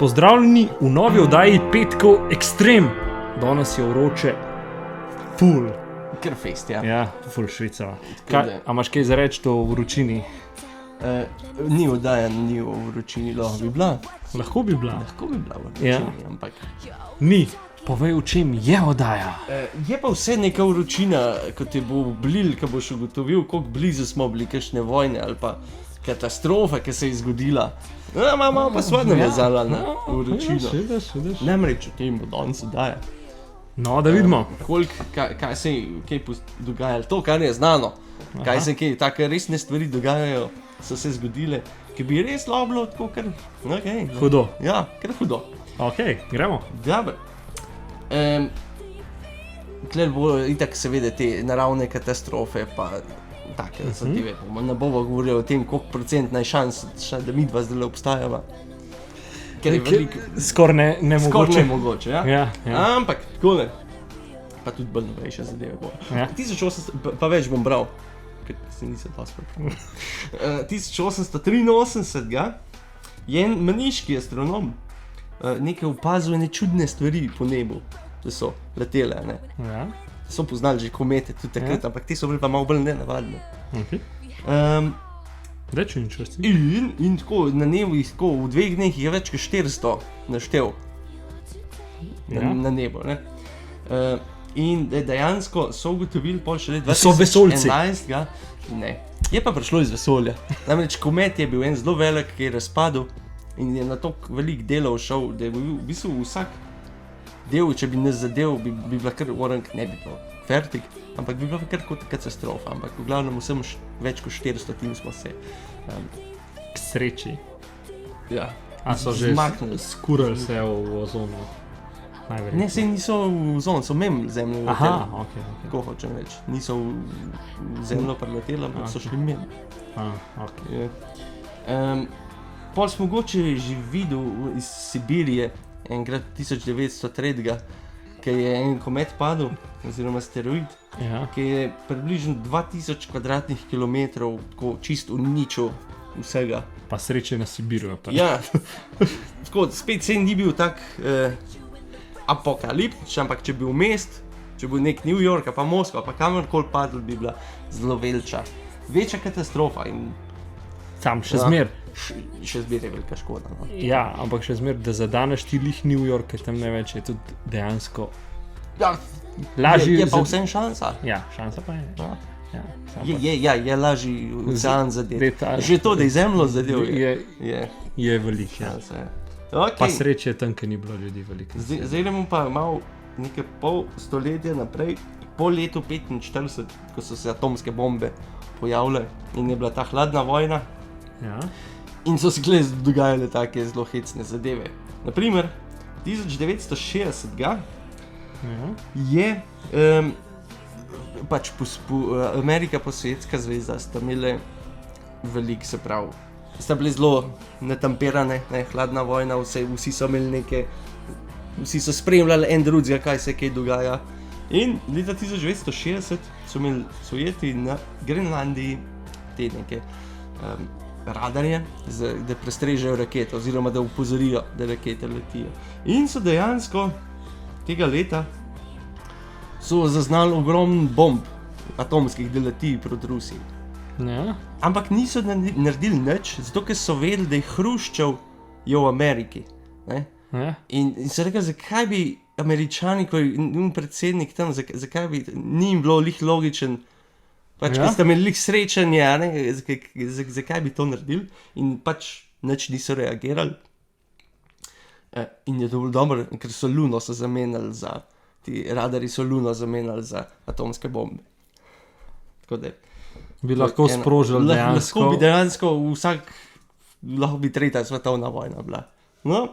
Pozdravljeni v novi oddaji Petkov Ekstrem. Danes je vroče, ful. Kar fest, ja. Ja, ful švicava. A imaš kaj za reči o vročini? Ni oddaja, ni o vročini, lahko bi bila. Lahko bi bila. Lahko bi bila v vročini, ampak... Ni. Povej, v čem je oddaja. Je pa vse neka vročina, ko te bo oblil, ko boš ugotovil, koliko blizu smo bili kakšne vojne ali pa katastrofa, ki se je zgodila. Malo pa sva navezala na vročino. Namreč o tem bo danes oddaja. No, da vidimo. Kaj se je dogajalo, to, kar je znano. Kaj se je, take resne stvari dogajajo, so se zgodile, ki bi res lahko bilo tako, kar... Okay, hudo. Ja, kar hudo. Ok, gremo. Dobar. Tlel bo itak seveda te naravne katastrofe, pa take zadeve. Ne bomo govorili o tem, koliko procentna je šans, da mi dva zdaj obstajava. Ker je veliko... Skoraj nemogoče. Skoraj nemogoče, ja? Ja. Ampak, takole. Pa tudi bolj novejše zadeve bo. Ja. 1800, pa več bom bral, ker se nisem dosti pripravil. 1883 je en meniški astronom nekaj opazil ene čudne stvari po nebu, da so letele, ne. Ja. So poznali že komete tudi takrat, ampak te so bili pa malo bolj nenavadne. Ok. Reči interesting. In tako na nebu, tako v 2 dneh je več kot 400 naštel na nebu, ne. In dejansko so ugotovili pol še leta 2011. Ne. Je pa prišlo iz vesolja. Namreč komet je bil en zelo velik, ki je razpadel in je na toliko velik delov šel, da je bil v bistvu vsak del, če bi nas zadev, bi bila kar orang, ne bi bilo fertik, ampak bi bila kar kot katastrofa, ampak v glavnem vsem več kot 400 tim smo se k sreči. Ja. A so že skurali se v ozonu? Ne, sej niso v ozon, so mem zemljo leteli. Aha, ok. Tako hočem reči. Niso v zemljo preleteli, ampak so šli mem. Ok. Pol smo mogoče že videl iz Sibirije, enkrat 1903, ki je en komet padel, oziroma asteroid, ki je približno 2000 kvadratnih kilometrov tako čist uničil vsega. Pa sreče na Sibirju. Ja, tako, spet se ni bil tak apokaliptičen, ampak če bi v mest, če bi nek New York, pa Moskva, pa kamorkoli padl, bi bila zelo večja katastrofa in... Sam še zmer. Še zmer je velika škoda. No. Ja, ampak še zmer, da zadaneš ti lih New York, je tam največ, je tudi dejansko... Ja, lažji... Je pa vsem šansa. Ja, šansa pa je. Ja. Je lažji ocean zadev. Že to, da je zemljo zadev, je velik, ja. Okay. Pa sreče je tam, ker ni bilo ljudi veliko. Zdaj bomo pa malo nekaj pol stoletja naprej, po letu 1945, ko so se atomske bombe pojavile in je bila ta hladna vojna. Ja. In so se dogajale take zelo hecne zadeve. Naprimer, 1960 je pač Amerika pa Sovjetska zveza sta imeli veliko, se pravi, sta bili zelo natampirane, hladna vojna, vsi so imeli neke, vsi so spremljali en drugega, kaj se kaj dogaja. In leta 1960 so imeli Sovjeti na Grenlandiji te neke radarje, da prestrežejo rakete, oziroma da upozorijo, da rakete letijo. In so dejansko tega leta so zaznali ogromno bomb atomskih, da leti proti Rusiji. Ja. Ampak niso naredili nič, zato ker so vedeli, da je Hruščov je v Ameriki. Ne? Ja. In so rekli, zakaj bi Američani, ko je predsednik tam, zakaj bi njim bilo lih logičen, pač, ki sta imeli lih srečanje, zakaj bi to naredili, in pač nič niso reagirali. In je to bilo dobro, ker so luno so zamenjali za, ti radari so luno zamenjali za atomske bombe. Tako da bi lahko sprožili dejansko... Lahko bi dejansko lahko bi 3. svetovna vojna bila. No,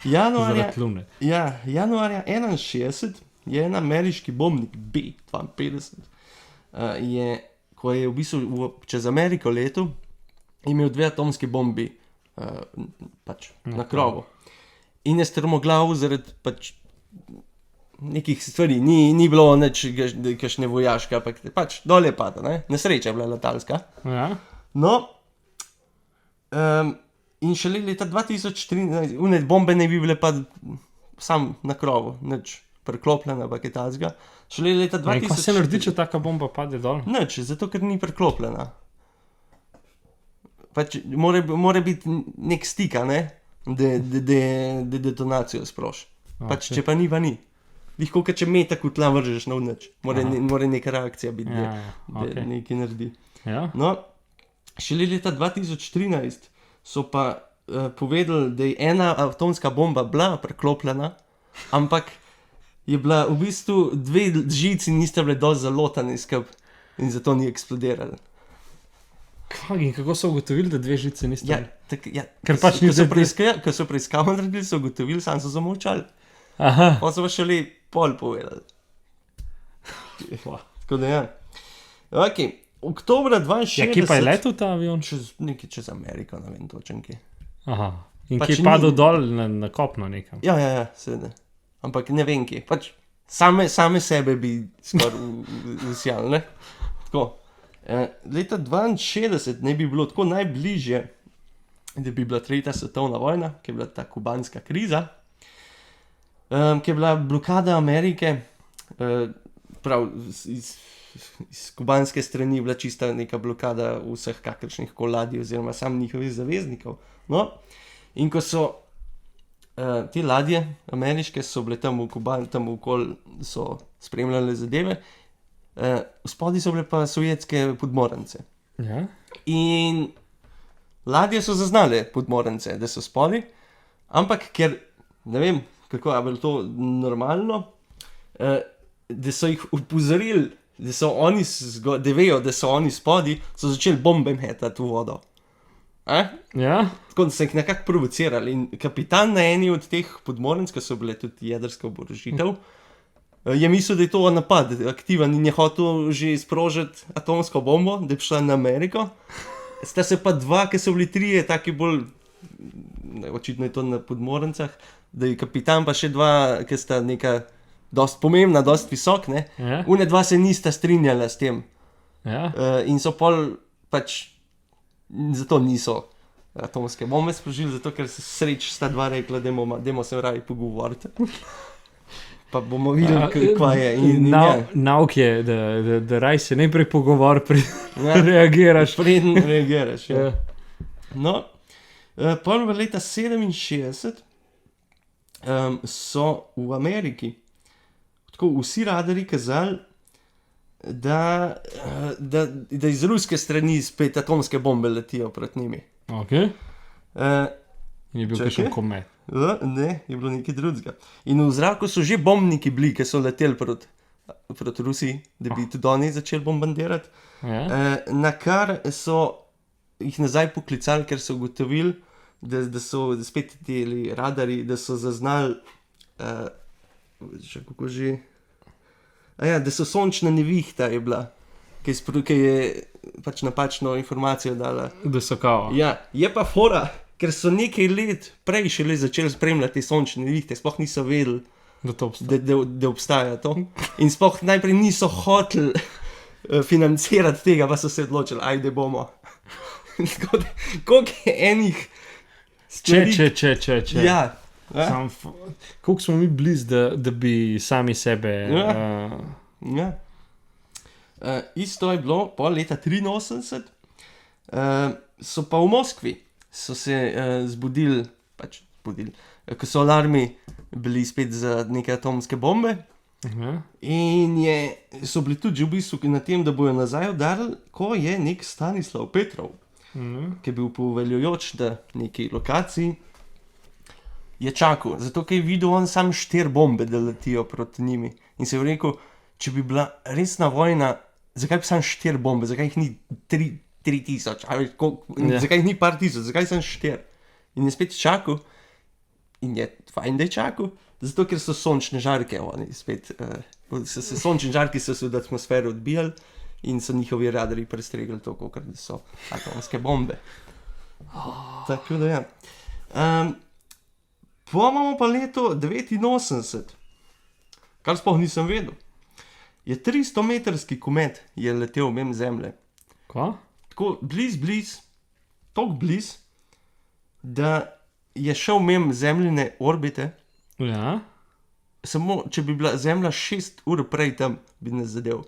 januarja 1961 je en ameriški bombnik B-52, ko je v bistvu čez Ameriko letel, imel 2 atomske bombi pač na krovu. In je strmoglav zaradi pač nekih stvari, ni bilo nič kakšne vojaške, ampak pač dol je padel, ne? Nesreča je bila letalska. Ja. No, In šele leta 2013, une bombe ne bi bile pa sam na krovu, nič preklopljena, pa kaj tazga. Šele leta In ko se 2000... naredi, če taka bomba pade dol? Nič, zato ker ni preklopljena. Pač mora biti nek stik, ne? Da detonacijo sproši. Pač če pa ni, pa ni. Lahko, če metak v tla vržeš na nič. Mora neka reakcija biti, da nekaj naredi. Ja. No, šele leta 2013 so pa povedali, da je ena atomska bomba bila preklopljena, ampak je bila v bistvu dve žici niste bile dosti zalotane skup in zato ni eksplodirala. In kako so ugotovili, da dve žice niste bile? Ker pač ko so preiskavo naredili, so ugotovili, sam so zamolčali. Aha. Pa so pa šele pol povedali. Tako da ja. Ok, oktobra 62... Ja, kje pa je letel ta avion? Nekaj čez Ameriko, ne vem točen kje. Aha. In Pač kje je padel dol na kopno nekam? Ja, seveda. Ampak ne vem kje. Pač same sebe bi skoraj usijali, ne? Tako. Leta 62 ne bi bilo tako najbližje, da bi bila tretja svetovna vojna, ki je bila ta kubanska kriza, ki je bila blokada Amerike, prav iz kubanske strani bila čista neka blokada vseh kakršnih ladij oziroma sam njihovih zaveznikov. No, in ko so te ladje ameriške so bile tam v Kubani, tam okoli so spremljale zadeve, spodaj so bile pa sovjetske podmornice. Ja. In ladje so zaznale podmornice, da so spodaj, ampak ker, ne vem, kako je bilo to normalno, da so jih upozorili, da vejo, da so oni spodaj, so začeli bombe metati v vodo. Ja. Tako da so jih nekako provocirali in kapitan na eni od teh podmornic, ki so bile tudi jedrska oborožitev, je mislil, da je to napad aktiven in je hotel že sprožiti atomsko bombo, da je prišla na Ameriko. Sta se pa dva, ki so bili trije, taki bolj, očitno je to na podmornicah, da je kapitan pa še dva, ki sta neka dosti pomembna, dosti visok, ne. Ja. Une dva se nista strinjala s tem. Ja. In so pol pač zato niso atomske bombe sprožili, zato ker se sreč sta dva rekla, dajmo se raje pogovoriti. Pa bomo videli, kva je. Nauk je, da raj se najprej pogovor, reagiraš. Preden reagiraš, ja. No, pol v leta 67 so v Ameriki tako vsi radarji kazali, da iz ruske strani spet atomske bombe letijo proti njimi. Ok. In je bil kakšen komet. Ne, je bilo nekaj drugega. In v zraku so že bombniki bili, ki so leteli proti Rusiji, da bi tudi oni začeli bombardirati. Ja. Na kar so jih nazaj poklicali, ker so ugotovili, da so spet ti radarji, da so zaznali, da so sončna nevihta je bila, ki je pač napačno informacijo dala. Da so kao. Ja, je pa fora, ker so nekaj let prej šele začeli spremljati te sončne nevihte, sploh niso vedeli, da obstaja to. In sploh najprej niso hoteli financirati tega, pa so se odločili, ajde bomo. Koliko je enih stvari? Če. Ja. Koliko smo mi blizu, da bi sami sebe... Ja. Isto je bilo po leta 83, so pa v Moskvi so se zbudili, ko so alarmi bili spet za neke atomske bombe. In so bili tudi v bistvu na tem, da bojo nazaj udarili, ko je nek Stanislav Petrov, ki je bil poveljujoč na neki lokaciji, je čakal, zato ker je videl on sam 4 bombe, da letijo proti njimi. In se je rekel, če bi bila resna vojna, zakaj bi sam 4 bombe, zakaj jih ni 3000, zakaj jih ni par tisoč, zakaj sem 4? In je spet čakal, in je fajn, da je čakal, zato ker so sončne žarke, oni spet, sončne žarke so se od atmosfere odbijali in so njihovi radarji prestregli to, kakor da so atomske bombe. Tako da ja. Imamo pa leto 89, kar sploh nisem vedel. Je 300-metrski komet je letel mimo Zemlje. Kva? Tako bliz, toliko bliz, da je šel mimo zemljine orbite, Ja. samo če bi bila Zemlja 6 ur prej tam, bi nas zadev.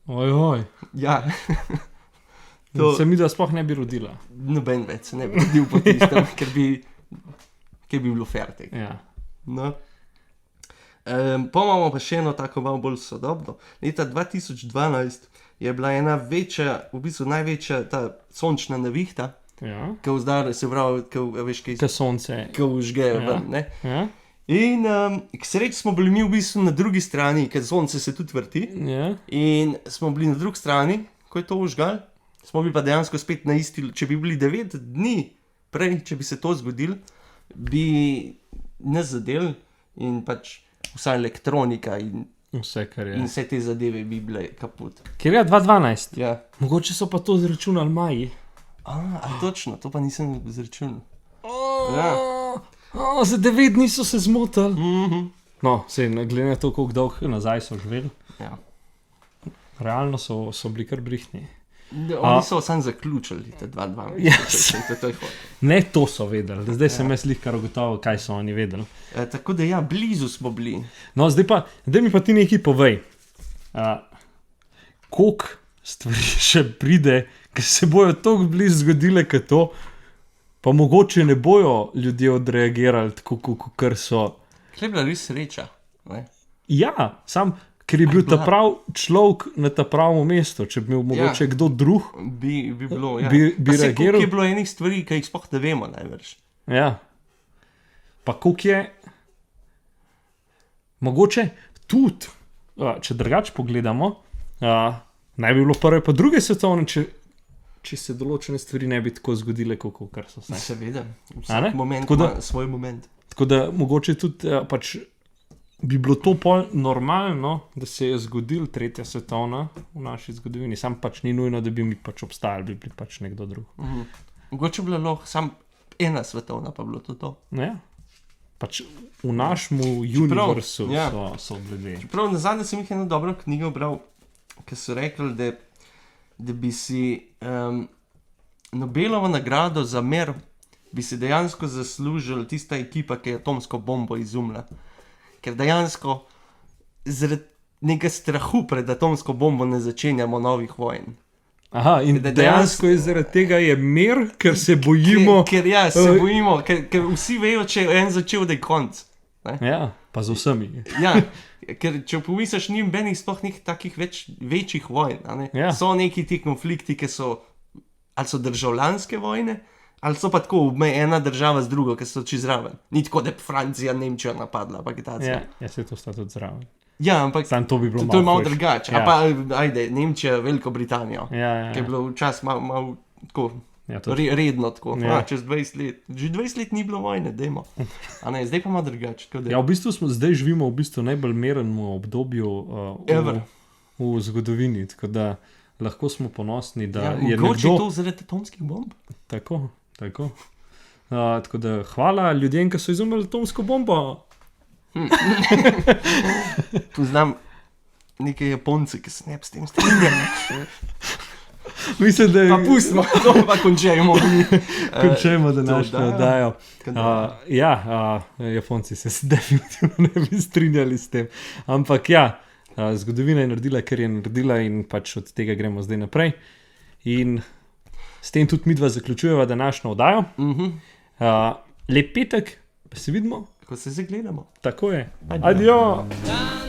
Ojoj. Ja, To... Se mi da sploh ne bi rodila. noben več se ne bi rodil po tistem, ker bi bilo fertik. Ja. No. Pa imamo pa še eno tako malo bolj sodobno. Leta 2012 je bila ena večja, v bistvu največja ta sončna nevihta, Ja. ki vzdar, se pravi, ki veš, Ke sonce. ki vžgejo Ja. ven, ne. Ja. In k sreči smo bili mi v bistvu na drugi strani, ker sonce se tudi vrti. Ja. In smo bili na drugi strani, ko je to vžgal. Smo bili pa dejansko spet na isti, če bi bili 9 dni prej, če bi se to zgodilo, bi nas zadel in pač vsa elektronika in Vse, kar je. vse te zadeve bi bile kaput. Ker je 2012. Ja. Mogoče so pa to zračunali maji. A točno, to pa nisem zračunal. Ja. Za 9 dni so se zmotili. Mhm. No, se glede na to, koliko dolgo nazaj so živeli, Ja. realno so bili kar brihtni. Oni so sam zaključili te 2-2. Ja. To je hod. Ne, to so vedeli. Zdaj sem jaz lih kar ugotovil, kaj so oni vedeli. Tako da ja, blizu smo bili. No, zdaj mi pa ti nekaj povej. Koliko stvari še pride, ki se bojo tako blizu zgodile, kot to, pa mogoče ne bojo ljudje odreagirali tako, kot so. Kaj je bila res sreča? Ne? Ja, sam, ker je bil ta bila- prav človek na ta pravem mestu. Če bi imel mogoče kdo drug, Bi bilo, ja. Bi Pa saj, reagiral? koliko je bilo enih stvari, ki jih sploh ne vemo največ. ja. Pa koliko je, mogoče tudi, če drugače pogledamo, naj bi bilo prve pa druge svetovne, če se določene stvari ne bi tako zgodile, kar so se. Seveda, A ne? vsak moment Tako da- ima svoj moment. Tako da mogoče tudi pač bi bilo to pol normalno, da se je zgodila tretja svetovna v naši zgodovini, sam pač ni nujno, da bi mi pač obstajali, bi bili pač nekdo drug. Mogoče bi bilo lahko sam ena svetovna, pa bilo to. Ja. Pač v našem univerzu ja. so bili dve. Prav na zadnje sem jih eno dobro knjigo bral, ki so rekli, da bi si Nobelovo nagrado za mir bi si dejansko zaslužila tista ekipa, ki je atomsko bombo izumila. Ker dejansko zaradi nekega strahu pred atomsko bombo ne začenjamo novih vojn. Aha, in Da dejansko je zaradi tega je mir, ker se bojimo. Ker ja, se bojimo, ker vsi vejo, če je en začel, da je konc. Ja, pa z vsemi. Ja, ker če pomisliš, ni nobenih sploh nekih takih večjih vojn. A ne? Ja. So neki ti konflikti, ki so ali so državljanske vojne, ali so pa tako ena država z drugo, ki so čez zraven. Ni tako, da je Francija Nemčijo napadla, pa Kitajska. Ja, se to sta tudi zraven. Ja, ampak Sam to bi bilo to je malo hujše. drugače. Ja. Ja. Pa ajde, Nemčija, Veliko Britanijo, Ja, ki je bilo včasih malo tako. ja, tudi. Redno tako, Ja. čez 20 let. Že 20 let ni bilo vojne, dajmo. A ne, zdaj pa malo drugače. tako da- Ja, v bistvu zdaj živimo v bistvu najbolj mirnem obdobju Ever. v zgodovini, tako da lahko smo ponosni, da Ja, je mogoče nekdo to zaradi atomskih bomb. tako. Tako da hvala ljudem, ki so izumili atomsko bombo. Poznam neke Japonce, ki se ne bi s tem strinjali. Mislim, da je Pa pustimo, to pa končajmo. končajmo današnjo to, da. oddajo. Ja. Japonci se definitivno ne bi strinjali s tem. Ampak ja, zgodovina je naredila, kar je naredila in pač od tega gremo zdaj naprej. In s tem tudi midva zaključujeva današnjo oddajo. Lep petek, pa se vidimo. Ko se zdaj gledamo. Tako je. Adijo. Adijo.